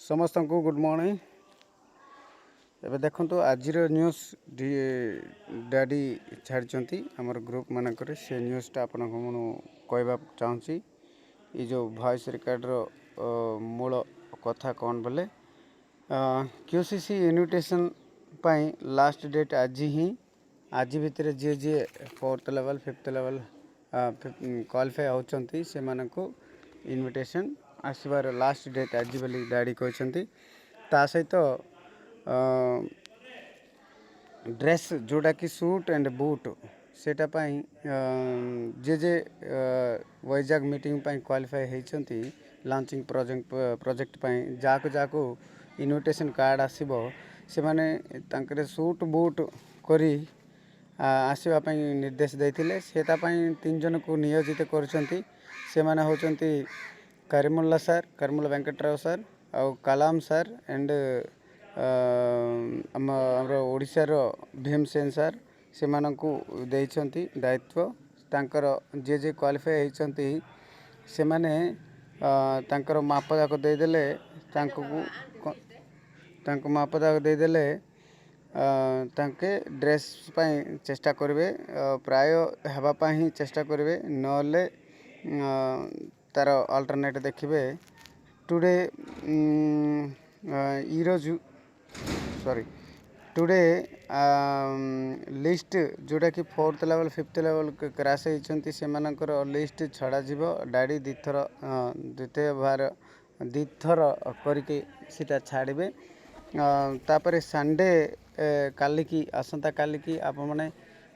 समस्त को good morning. एबे देखंतु आजिर न्यूज डैडी छाड़ी आमर ग्रुप मानक से न्यूज़टा आपन कहवा चाहूँगी। ये जो वॉइस रिकॉर्डर मूल कथा कौन बोले क्यूसीसी इन्विटेशन पाई लास्ट डेट आज भितर जी जी 4th level 5th level qualify होती से इन्विटेशन आसबार लास्ट डेट आज बोली डैडी कहते। ता सहित ड्रेस जोड़ा कि सूट एंड बूट सेटा जे जे वैजाग मीटिंग क्वालिफाई होती लॉन्चिंग प्रोजेक्ट जाको जाको इन्विटेशन कार्ड आसीबो से माने तांकरे सूट बूट करी आसवाई निर्देश देते से 3 जन को नियोजित करछंती। से माने होचंती करीमुल्ला सर, करीमुल्ला वेंकटराव सर और कलाम सर एंड आमर ओडिशार भीमसेन सर से मानकु देइछंती दायित्व। तांकर जे जे क्वालिफाई होती से माने तांकर मापदाक देदेले तांको मापदाक देदेले तांके ड्रेस पाई चेष्टा करेंगे प्राय हेबापा ही चेष्टा करेंगे नले तार अल्टरनेट देखिए टुडे टुडे लिस्ट जोटा कि 4th level 5th level cross होती से लिस्ट छड़ा जीव डैडी द्वितीय बार द्विथर करके सीटा छाड़े। तापर संडे काली की आसंता काली की आपण माने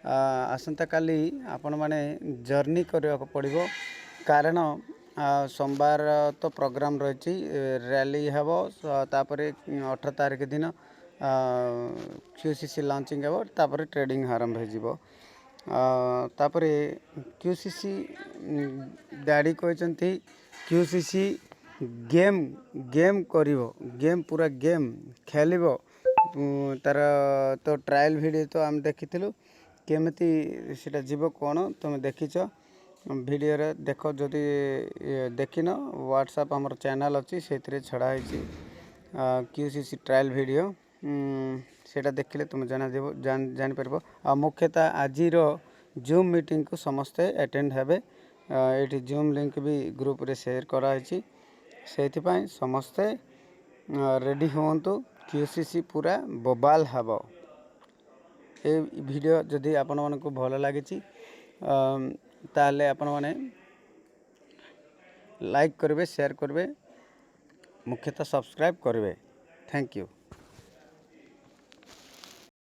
आसंता काली आपण माने जर्नी करने पड़ो कारण सोमवार तो प्रोग्राम रही रैली हम तापर 18 तारीख दिन क्यूसीसी लॉन्चिंग हे तापर ट्रेडिंग आरंभ हो तापर क्यूसीसी डैडी कहते क्यूसीसी गेम गेम करिवो गेम पूरा गेम खेलिबो तार तो ट्रायल वीडियो तो आम देखिथिलु केमती सेटा जीव कौन तुम देखिच वीडियो रे देख जदि देखिन व्हाट्सएप आमर चैनल अच्छी से छड़ा क्यूसीसी ट्रायल वीडियो सेटा देखिले तुम जान पार। आ मुख्यतः आज जूम मीटिंग को समस्ते अटेंड हेबे ये जूम लिंक भी ग्रुप रे शेयर कराई से समस्ते रेडी हूँ क्यूसीसी पूरा बोबाल हम। ये वीडियो जदि आपण मन को भल लगी ताले आपण माने लाइक करेंगे शेयर करेंगे मुख्यतः सब्सक्राइब करेंगे। Thank you.